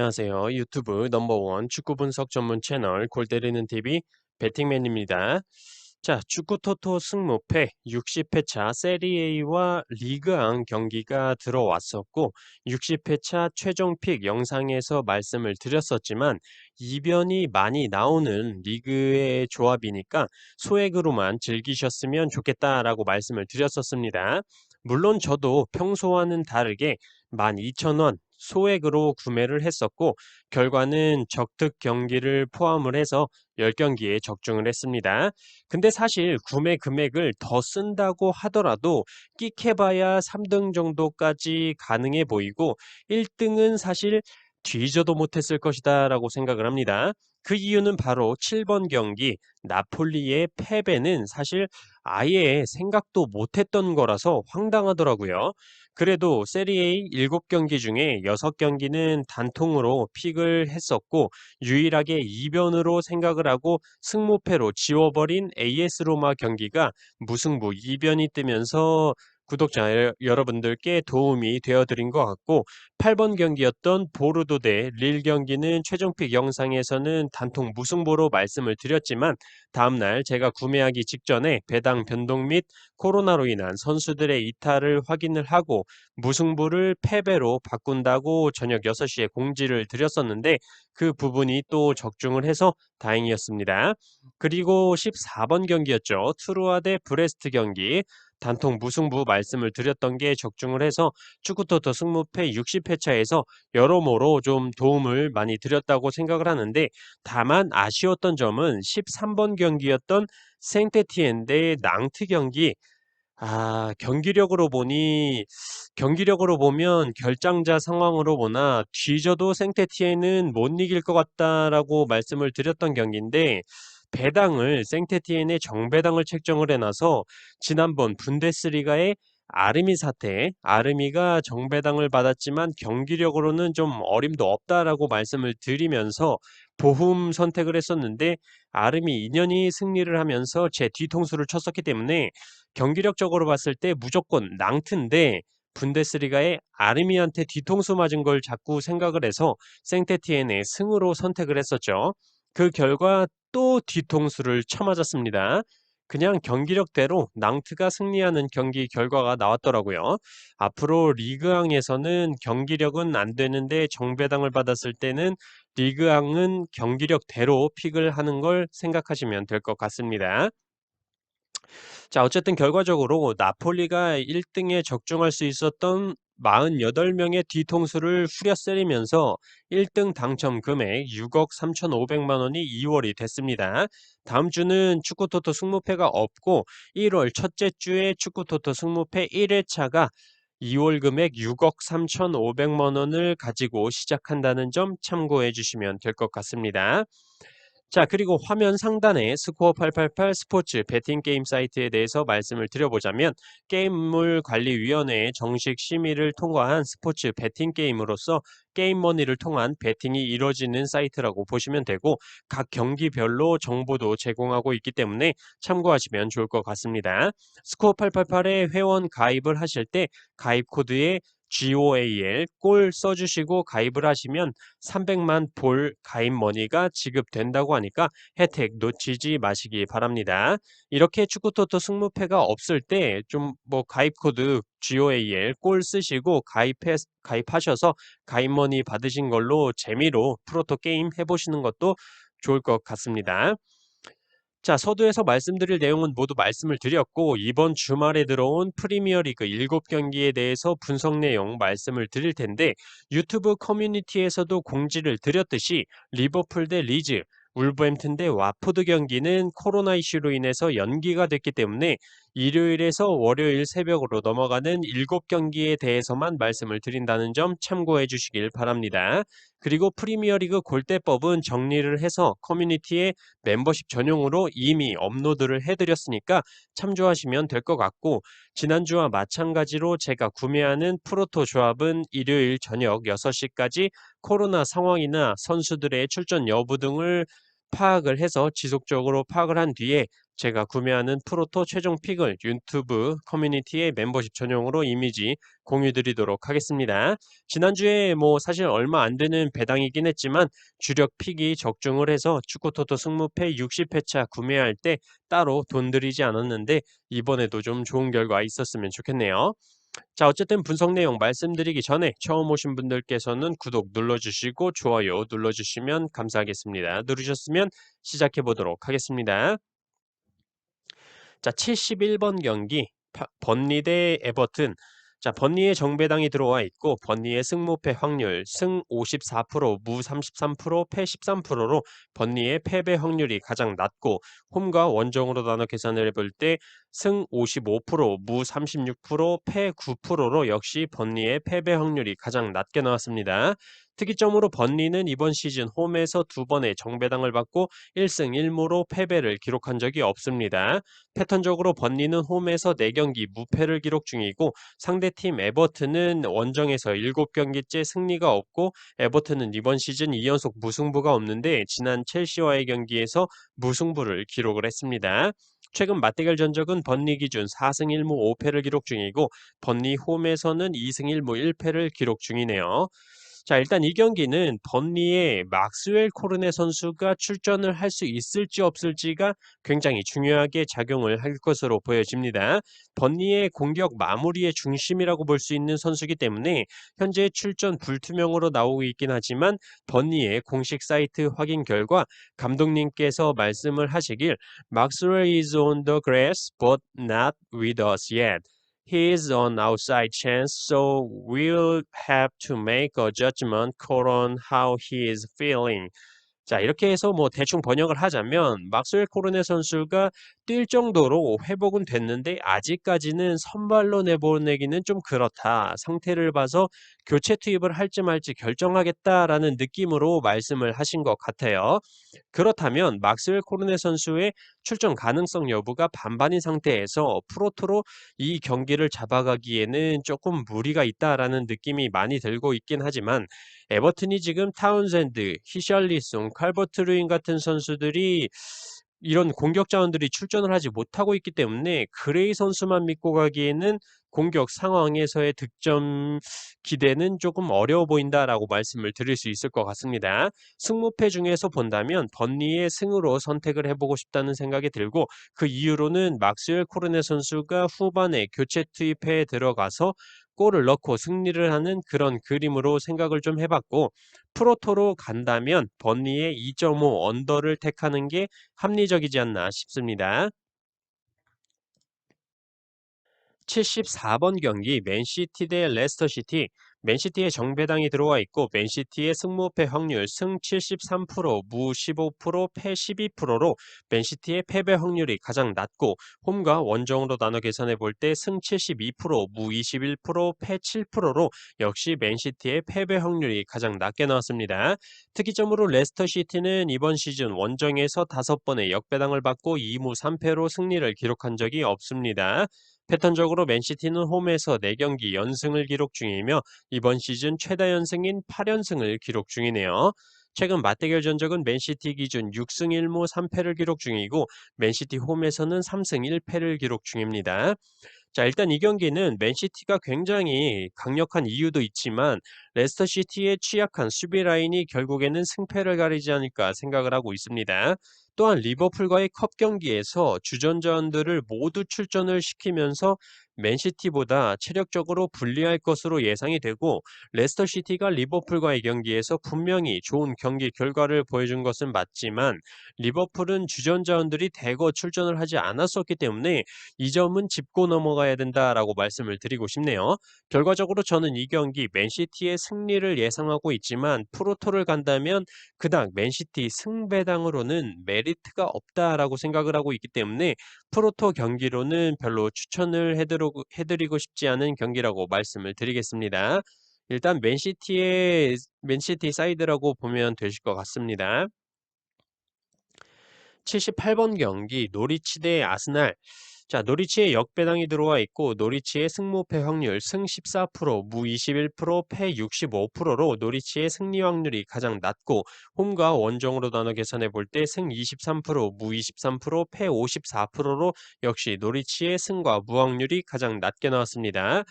안녕하세요. 유튜브 넘버원 축구 분석 전문 채널 골 때리는 TV 배팅맨입니다. 자, 축구 토토 승무패 60회차 세리에와 리그앙 경기가 들어왔었고 60회차 최종 픽 영상에서 말씀을 드렸었지만 이변이 많이 나오는 리그의 조합이니까 소액으로만 즐기셨으면 좋겠다라고 말씀을 드렸었습니다. 물론 저도 평소와는 다르게 12,000원 소액으로 구매를 했었고 결과는 적득 경기를 포함을 해서 10경기에 적중을 했습니다. 근데 사실 구매 금액을 더 쓴다고 하더라도 끽해봐야 3등 정도까지 가능해 보이고 1등은 사실 뒤져도 못했을 것이다 라고 생각을 합니다. 그 이유는 바로 7번 경기 나폴리의 패배는 사실 아예 생각도 못했던 거라서 황당하더라고요. 그래도 세리A 7경기 중에 6경기는 단통으로 픽을 했었고 유일하게 이변으로 생각을 하고 승무패로 지워버린 AS 로마 경기가 무승부 이변이 뜨면서 구독자 여러분들께 도움이 되어드린 것 같고 8번 경기였던 보르도 대 릴 경기는 최종픽 영상에서는 단통 무승부로 말씀을 드렸지만 다음날 제가 구매하기 직전에 배당 변동 및 코로나로 인한 선수들의 이탈을 확인을 하고 무승부를 패배로 바꾼다고 저녁 6시에 공지를 드렸었는데 그 부분이 또 적중을 해서 다행이었습니다. 그리고 14번 경기였죠. 트루아 대 브레스트 경기. 단통 무승부 말씀을 드렸던 게 적중을 해서 축구토토 승무패 60회차에서 여러모로 좀 도움을 많이 드렸다고 생각을 하는데 다만 아쉬웠던 점은 13번 경기였던 생테티엔 대 낭트 경기 경기력으로 보면 결장자 상황으로 보나 뒤져도 생테티엔은 못 이길 것 같다라고 말씀을 드렸던 경기인데 배당을 생테티엔의 정배당을 책정을 해놔서 지난번 분데스리가의 아르미 사태, 아르미가 정배당을 받았지만 경기력으로는 좀 어림도 없다라고 말씀을 드리면서 보훔 선택을 했었는데 아르미 2년이 승리를 하면서 제 뒤통수를 쳤었기 때문에 경기력적으로 봤을 때 무조건 낭트인데 분데스리가의 아르미한테 뒤통수 맞은 걸 자꾸 생각을 해서 생테티엔의 승으로 선택을 했었죠. 그 결과 또 뒤통수를 쳐맞았습니다. 그냥 경기력대로 낭트가 승리하는 경기 결과가 나왔더라고요. 앞으로 리그왕에서는 경기력은 안 되는데 정배당을 받았을 때는 리그왕은 경기력대로 픽을 하는 걸 생각하시면 될 것 같습니다. 자, 어쨌든 결과적으로 나폴리가 1등에 적중할 수 있었던 48명의 뒤통수를 후려쓰리면서 1등 당첨 금액 6억 3,500만 원이 2월이 됐습니다. 다음 주는 축구토토 승무패가 없고 1월 첫째 주에 축구토토 승무패 1회차가 2월 금액 6억 3,500만 원을 가지고 시작한다는 점 참고해 주시면 될 것 같습니다. 자, 그리고 화면 상단에 스코어 888 스포츠 베팅 게임 사이트에 대해서 말씀을 드려보자면 게임물 관리위원회의 정식 심의를 통과한 스포츠 베팅 게임으로서 게임머니를 통한 베팅이 이뤄지는 사이트라고 보시면 되고 각 경기별로 정보도 제공하고 있기 때문에 참고하시면 좋을 것 같습니다. 스코어 888에 회원 가입을 하실 때 가입 코드에 GOAL 골 써주시고 가입을 하시면 300만 볼 가입 머니가 지급된다고 하니까 혜택 놓치지 마시기 바랍니다. 이렇게 축구토토 승무패가 없을 때 좀 뭐 가입 코드 GOAL 골 쓰시고 가입하셔서 가입 머니 받으신 걸로 재미로 프로토 게임 해보시는 것도 좋을 것 같습니다. 자, 서두에서 말씀드릴 내용은 모두 말씀을 드렸고 이번 주말에 들어온 프리미어리그 7경기에 대해서 분석 내용 말씀을 드릴 텐데 유튜브 커뮤니티에서도 공지를 드렸듯이 리버풀 대 리즈, 울버햄튼 대 와포드 경기는 코로나 이슈로 인해서 연기가 됐기 때문에 일요일에서 월요일 새벽으로 넘어가는 7경기에 대해서만 말씀을 드린다는 점 참고해 주시길 바랍니다. 그리고 프리미어리그 골대법은 정리를 해서 커뮤니티에 멤버십 전용으로 이미 업로드를 해드렸으니까 참조하시면 될 것 같고 지난주와 마찬가지로 제가 구매하는 프로토 조합은 일요일 저녁 6시까지 코로나 상황이나 선수들의 출전 여부 등을 파악을 해서 지속적으로 파악을 한 뒤에 제가 구매하는 프로토 최종 픽을 유튜브 커뮤니티의 멤버십 전용으로 이미지 공유 드리도록 하겠습니다. 지난주에 뭐 사실 얼마 안 되는 배당이긴 했지만 주력 픽이 적중을 해서 축구토토 승무패 60회차 구매할 때 따로 돈 들이지 않았는데 이번에도 좀 좋은 결과 있었으면 좋겠네요. 자, 어쨌든 분석 내용 말씀드리기 전에 처음 오신 분들께서는 구독 눌러주시고 좋아요 눌러주시면 감사하겠습니다. 누르셨으면 시작해 보도록 하겠습니다. 자, 71번 경기 번리 대 에버튼. 자, 번리의 정배당이 들어와 있고 번리의 승무패 확률 승 54%, 무 33%, 패 13%로 번리의 패배 확률이 가장 낮고 홈과 원정으로 나눠 계산을 해볼 때 승 55%, 무 36%, 패 9%로 역시 번리의 패배 확률이 가장 낮게 나왔습니다. 특이점으로 번리는 이번 시즌 홈에서 두 번의 정배당을 받고 1승 1무로 패배를 기록한 적이 없습니다. 패턴적으로 번리는 홈에서 4경기 무패를 기록 중이고 상대팀 에버튼은 원정에서 7경기째 승리가 없고 에버튼은 이번 시즌 2연속 무승부가 없는데 지난 첼시와의 경기에서 무승부를 기록을 했습니다. 최근 맞대결 전적은 번리 기준 4승 1무 5패를 기록 중이고 번리 홈에서는 2승 1무 1패를 기록 중이네요. 자, 일단 이 경기는 번리의 막스웰 코르네 선수가 출전을 할 수 있을지 없을지가 굉장히 중요하게 작용을 할 것으로 보여집니다. 번리의 공격 마무리의 중심이라고 볼 수 있는 선수이기 때문에 현재 출전 불투명으로 나오고 있긴 하지만 번리의 공식 사이트 확인 결과 감독님께서 말씀을 하시길 Maxwell is on the grass but not with us yet. He is on outside chance, so we'll have to make a judgment call on how he is feeling. 자, 이렇게 해서 뭐 대충 번역을 하자면 막스웰 코르네 선수가 뛸 정도로 회복은 됐는데 아직까지는 선발로 내보내기는 좀 그렇다. 상태를 봐서 교체 투입을 할지 말지 결정하겠다라는 느낌으로 말씀을 하신 것 같아요. 그렇다면 막스웰 코르네 선수의 출전 가능성 여부가 반반인 상태에서 프로토로 이 경기를 잡아가기에는 조금 무리가 있다라는 느낌이 많이 들고 있긴 하지만 에버튼이 지금 타운샌드, 히샬리송, 칼버트 루인 같은 선수들이 이런 공격 자원들이 출전을 하지 못하고 있기 때문에 그레이 선수만 믿고 가기에는 공격 상황에서의 득점 기대는 조금 어려워 보인다라고 말씀을 드릴 수 있을 것 같습니다. 승무패 중에서 본다면 번리의 승으로 선택을 해보고 싶다는 생각이 들고 그 이유로는 막스웰 코르네 선수가 후반에 교체 투입에 들어가서 골을 넣고 승리를 하는 그런 그림으로 생각을 좀 해봤고 프로토로 간다면 번리의 2.5 언더를 택하는 게 합리적이지 않나 싶습니다. 74번 경기 맨시티 대 레스터시티. 맨시티의 정배당이 들어와 있고 맨시티의 승무패 확률 승 73%, 무 15%, 패 12%로 맨시티의 패배 확률이 가장 낮고 홈과 원정으로 나눠 계산해 볼 때 승 72%, 무 21%, 패 7%로 역시 맨시티의 패배 확률이 가장 낮게 나왔습니다. 특이점으로 레스터시티는 이번 시즌 원정에서 5번의 역배당을 받고 2무 3패로 승리를 기록한 적이 없습니다. 패턴적으로 맨시티는 홈에서 4경기 연승을 기록 중이며 이번 시즌 최다 연승인 8연승을 기록 중이네요. 최근 맞대결 전적은 맨시티 기준 6승 1무 3패를 기록 중이고 맨시티 홈에서는 3승 1패를 기록 중입니다. 자, 일단 이 경기는 맨시티가 굉장히 강력한 이유도 있지만 레스터시티의 취약한 수비 라인이 결국에는 승패를 가리지 않을까 생각을 하고 있습니다. 또한 리버풀과의 컵 경기에서 주전자원들을 모두 출전을 시키면서 맨시티보다 체력적으로 불리할 것으로 예상이 되고 레스터시티가 리버풀과의 경기에서 분명히 좋은 경기 결과를 보여준 것은 맞지만 리버풀은 주전자원들이 대거 출전을 하지 않았었기 때문에 이 점은 짚고 넘어가야 된다라고 말씀을 드리고 싶네요. 결과적으로 저는 이 경기 맨시티의 승리를 예상하고 있지만 프로토를 간다면 그닥 맨시티 승배당으로는 메리트가 없다라고 생각을 하고 있기 때문에 프로토 경기로는 별로 추천을 해드리고 싶지 않은 경기라고 말씀을 드리겠습니다. 일단 맨시티 사이드라고 보면 되실 것 같습니다. 78번 경기 노리치 대 아스날. 자, 노리치에 역배당이 들어와 있고 노리치의 승무패 확률 승 14%, 무 21%, 패 65%로 노리치의 승리 확률이 가장 낮고 홈과 원정으로 나눠 계산해 볼 때 승 23%, 무 23%, 패 54%로 역시 노리치의 승과 무 확률이 가장 낮게 나왔습니다.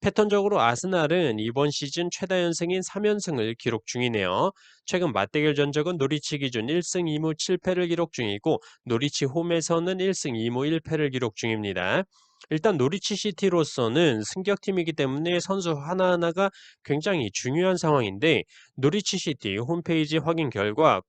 패턴적으로 아스날은 이번 시즌 최다 연승인 3연승을 기록 중이네요. 최근 맞대결 전적은 노리치 기준 1승 2무 7패를 기록 중이고 노리치 홈에서는 1승 2무 1패를 기록 중입니다. 일단 노리치 시티로서는 승격팀이기 때문에 선수 하나하나가 굉장히 중요한 상황인데 노리치 시티 홈페이지 확인 결과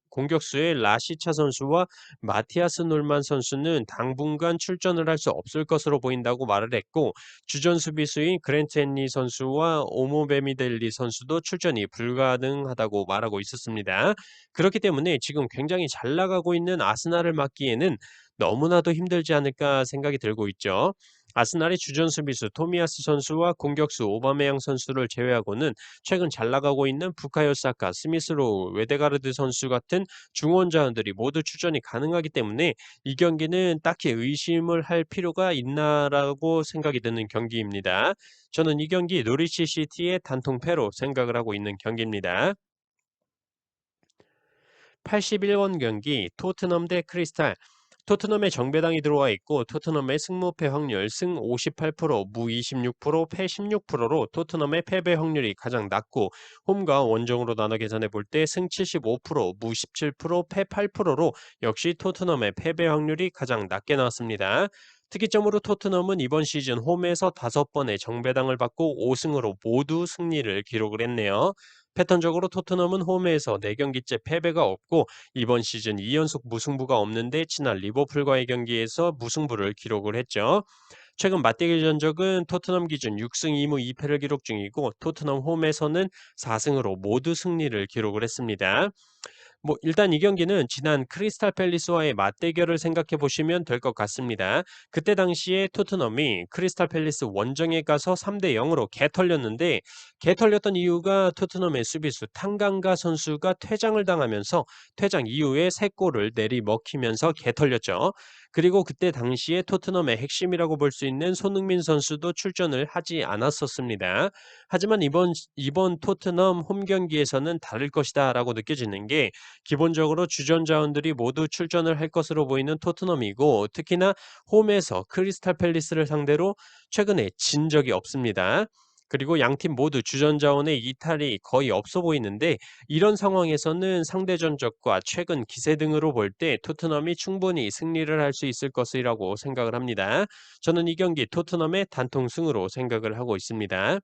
공격수의 라시차 선수와 마티아스 놀만 선수는 당분간 출전을 할 수 없을 것으로 보인다고 말을 했고 주전 수비수인 그랜트 헨리 선수와 오모베미델리 선수도 출전이 불가능하다고 말하고 있었습니다. 그렇기 때문에 지금 굉장히 잘 나가고 있는 아스날을 막기에는 너무나도 힘들지 않을까 생각이 들고 있죠. 아스날의 주전 수비수 토미야스 선수와 공격수 오바메양 선수를 제외하고는 최근 잘 나가고 있는 부카요 사카, 스미스로우, 웨데가르드 선수 같은 중원 자원들이 모두 출전이 가능하기 때문에 이 경기는 딱히 의심을 할 필요가 있나라고 생각이 드는 경기입니다. 저는 이 경기 노리치 시티의 단통패로 생각을 하고 있는 경기입니다. 81번 경기 토트넘 대 크리스탈. 토트넘의 정배당이 들어와 있고 토트넘의 승무패 확률 승 58%, 무 26%, 패 16%로 토트넘의 패배 확률이 가장 낮고 홈과 원정으로 나눠 계산해 볼 때 승 75%, 무 17%, 패 8%로 역시 토트넘의 패배 확률이 가장 낮게 나왔습니다. 특이점으로 토트넘은 이번 시즌 홈에서 5번의 정배당을 받고 5승으로 모두 승리를 기록을 했네요. 패턴적으로 토트넘은 홈에서 4경기째 패배가 없고 이번 시즌 2연속 무승부가 없는데 지난 리버풀과의 경기에서 무승부를 기록을 했죠. 최근 맞대결 전적은 토트넘 기준 6승 2무 2패를 기록 중이고 토트넘 홈에서는 4승으로 모두 승리를 기록을 했습니다. 일단 이 경기는 지난 크리스탈 팰리스와의 맞대결을 생각해 보시면 될 것 같습니다. 그때 당시에 토트넘이 크리스탈 팰리스 원정에 가서 3대 0으로 개털렸는데 개털렸던 이유가 토트넘의 수비수 탕강가 선수가 퇴장을 당하면서 퇴장 이후에 3골을 내리먹히면서 개털렸죠. 그리고 그때 당시에 토트넘의 핵심이라고 볼 수 있는 손흥민 선수도 출전을 하지 않았었습니다. 하지만 이번 토트넘 홈 경기에서는 다를 것이다라고 느껴지는 게 기본적으로 주전 자원들이 모두 출전을 할 것으로 보이는 토트넘이고 특히나 홈에서 크리스탈 팰리스를 상대로 최근에 진 적이 없습니다. 그리고 양팀 모두 주전 자원의 이탈이 거의 없어 보이는데 이런 상황에서는 상대 전적과 최근 기세 등으로 볼 때 토트넘이 충분히 승리를 할 수 있을 것이라고 생각을 합니다. 저는 이 경기 토트넘의 단통승으로 생각을 하고 있습니다.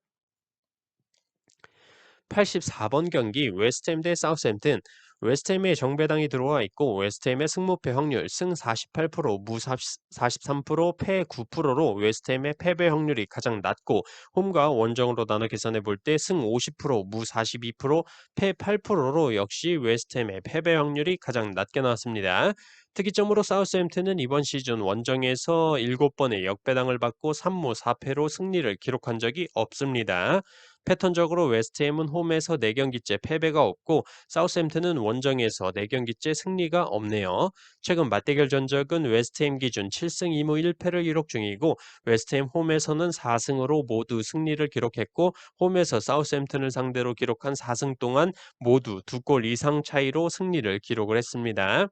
84번 경기 웨스트햄 대 사우스햄튼. 웨스트햄의 정배당이 들어와 있고 웨스트햄의 승무패 확률 승 48%, 무 43%, 패 9%로 웨스트햄의 패배 확률이 가장 낮고 홈과 원정으로 나눠 계산해 볼 때 승 50%, 무 42%, 패 8%로 역시 웨스트햄의 패배 확률이 가장 낮게 나왔습니다. 특이점으로 사우스햄튼은 이번 시즌 원정에서 7번의 역배당을 받고 3무 4패로 승리를 기록한 적이 없습니다. 패턴적으로 웨스트햄은 홈에서 4경기째 패배가 없고 사우스햄튼은 원정에서 4경기째 승리가 없네요. 최근 맞대결 전적은 웨스트햄 기준 7승 2무 1패를 기록 중이고 웨스트햄 홈에서는 4승으로 모두 승리를 기록했고 홈에서 사우스햄튼을 상대로 기록한 4승 동안 모두 2골 이상 차이로 승리를 기록을 했습니다.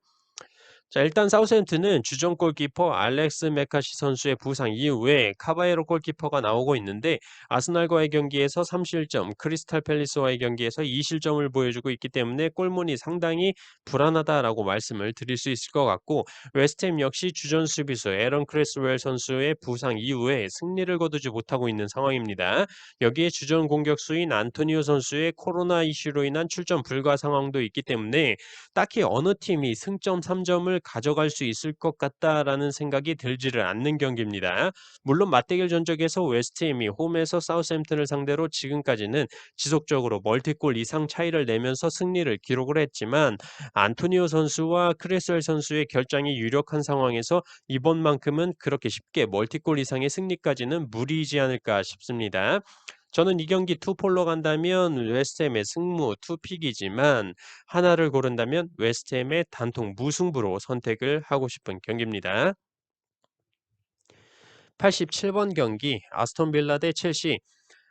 자, 일단 사우스햄튼은 주전 골키퍼 알렉스 메카시 선수의 부상 이후에 카바에로 골키퍼가 나오고 있는데 아스날과의 경기에서 3실점, 크리스탈 팰리스와의 경기에서 2실점을 보여주고 있기 때문에 골문이 상당히 불안하다라고 말씀을 드릴 수 있을 것 같고 웨스트햄 역시 주전 수비수 에런 크레스웰 선수의 부상 이후에 승리를 거두지 못하고 있는 상황입니다. 여기에 주전 공격수인 안토니오 선수의 코로나 이슈로 인한 출전 불가 상황도 있기 때문에 딱히 어느 팀이 승점 3점을 가져갈 수 있을 것 같다라는 생각이 들지를 않는 경기입니다. 물론 맞대결 전적에서 웨스트햄이 홈에서 사우스햄튼을 상대로 지금까지는 지속적으로 멀티골 이상 차이를 내면서 승리를 기록을 했지만 안토니오 선수와 크레스웰 선수의 결장이 유력한 상황에서 이번만큼은 그렇게 쉽게 멀티골 이상의 승리까지는 무리이지 않을까 싶습니다. 저는 이 경기 투폴로 간다면 웨스트햄의 승무 투픽이지만 하나를 고른다면 웨스트햄의 단통 무승부로 선택을 하고 싶은 경기입니다. 87번 경기 아스톤 빌라 대 첼시.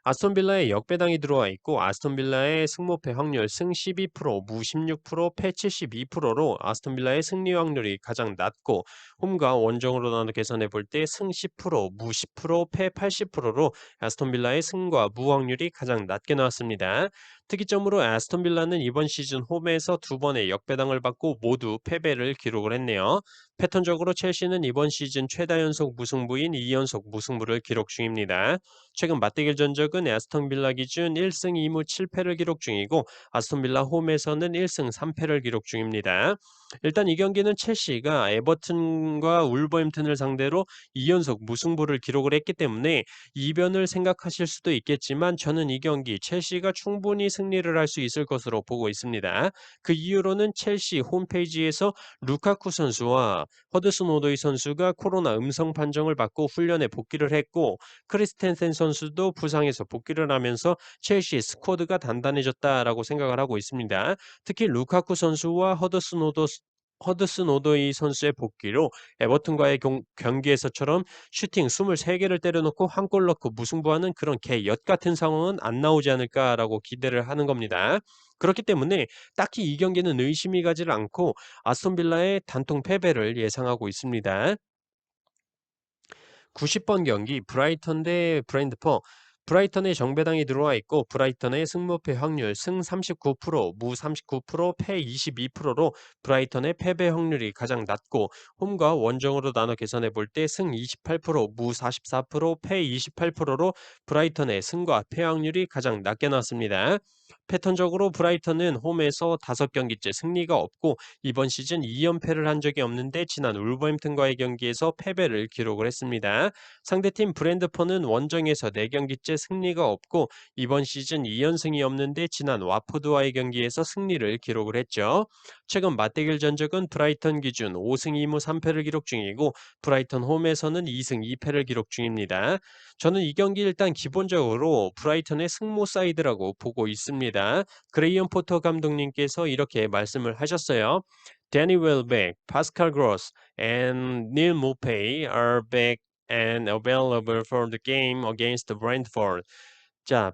아스톤 빌라에 역배당이 들어와 있고 아스톤 빌라의 승무패 확률 승 12%, 무 16%, 패 72%로 아스톤 빌라의 승리 확률이 가장 낮고 홈과 원정으로 나눠 계산해 볼 때 승 10%, 무 10%, 패 80%로 아스톤 빌라의 승과 무 확률이 가장 낮게 나왔습니다. 특이점으로 아스톤 빌라는 이번 시즌 홈에서 두 번의 역배당을 받고 모두 패배를 기록을 했네요. 패턴적으로 첼시는 이번 시즌 최다 연속 무승부인 2연속 무승부를 기록 중입니다. 최근 맞대결 전적은 아스톤 빌라 기준 1승 2무 7패를 기록 중이고 아스톤 빌라 홈에서는 1승 3패를 기록 중입니다. 일단 이 경기는 첼시가 에버튼과 울버햄튼을 상대로 2연속 무승부를 기록을 했기 때문에 이변을 생각하실 수도 있겠지만 저는 이 경기 첼시가 충분히 승리를 할 수 있을 것으로 보고 있습니다. 그 이유로는 첼시 홈페이지에서 루카쿠 선수와 허드슨 오도이 선수가 코로나 음성 판정을 받고 훈련에 복귀를 했고 크리스텐센 선수도 부상에서 복귀를 하면서 첼시 스쿼드가 단단해졌다라고 생각을 하고 있습니다. 특히 루카쿠 선수와 허드슨 오도이 선수의 복귀로 에버튼과의 경기에서처럼 슈팅 23개를 때려놓고 한 골 넣고 무승부하는 그런 개엿 같은 상황은 안 나오지 않을까라고 기대를 하는 겁니다. 그렇기 때문에 딱히 이 경기는 의심이 가지를 않고 아스톤 빌라의 단통 패배를 예상하고 있습니다. 90번 경기 브라이턴 대 브랜드포. 브라이턴에 정배당이 들어와 있고 브라이턴의 승무패 확률 승 39%, 무 39%, 패 22%로 브라이턴의 패배 확률이 가장 낮고 홈과 원정으로 나눠 계산해 볼 때 승 28%, 무 44%, 패 28%로 브라이턴의 승과 패 확률이 가장 낮게 나왔습니다. 패턴적으로 브라이턴은 홈에서 5경기째 승리가 없고 이번 시즌 2연패를 한 적이 없는데 지난 울버햄튼과의 경기에서 패배를 기록을 했습니다. 상대팀 브랜드포는 원정에서 4경기째 승리가 없고 이번 시즌 2연승이 없는데 지난 와포드와의 경기에서 승리를 기록을 했죠. 최근 맞대결 전적은 브라이턴 기준 5승 2무 3패를 기록 중이고 브라이턴 홈에서는 2승 2패를 기록 중입니다. 저는 이 경기 일단 기본적으로 브라이턴의 승모 사이드라고 보고 있습니다. 그레이엄 포터 감독님께서 이렇게 말씀을 하셨어요. Danny Welbeck, Pascal Gross, and Neil Maupay are back and available for the game against Brentford. 자,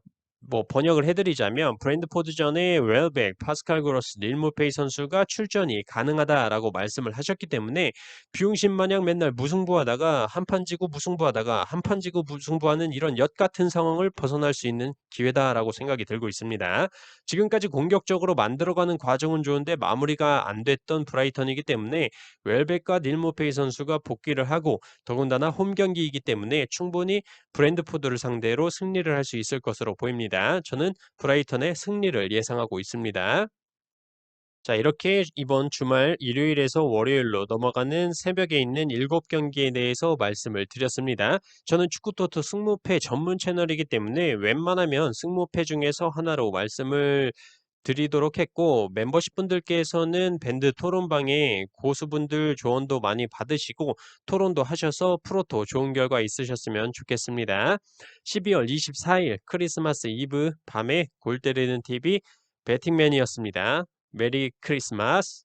뭐 번역을 해드리자면 브랜드포드전에 웰백, 파스칼 그로스, 닐 무페이 선수가 출전이 가능하다라고 말씀을 하셨기 때문에 비용신 마냥 맨날 무승부하다가 한판 지고 무승부하다가 한판 지고 무승부하는 이런 엿 같은 상황을 벗어날 수 있는 기회다라고 생각이 들고 있습니다. 지금까지 공격적으로 만들어가는 과정은 좋은데 마무리가 안 됐던 브라이턴이기 때문에 웰백과 닐 무페이 선수가 복귀를 하고 더군다나 홈 경기이기 때문에 충분히 브랜드포드를 상대로 승리를 할 수 있을 것으로 보입니다. 저는 브라이턴의 승리를 예상하고 있습니다. 자, 이렇게 이번 주말 일요일에서 월요일로 넘어가는 새벽에 있는 7경기에 대해서 말씀을 드렸습니다. 저는 축구토토 승무패 전문 채널이기 때문에 웬만하면 승무패 중에서 하나로 말씀을 드리도록 했고 멤버십 분들께서는 밴드 토론방에 고수분들 조언도 많이 받으시고 토론도 하셔서 프로토 좋은 결과 있으셨으면 좋겠습니다. 12월 24일 크리스마스 이브 밤에 골 때리는 TV 배팅맨이었습니다. 메리 크리스마스.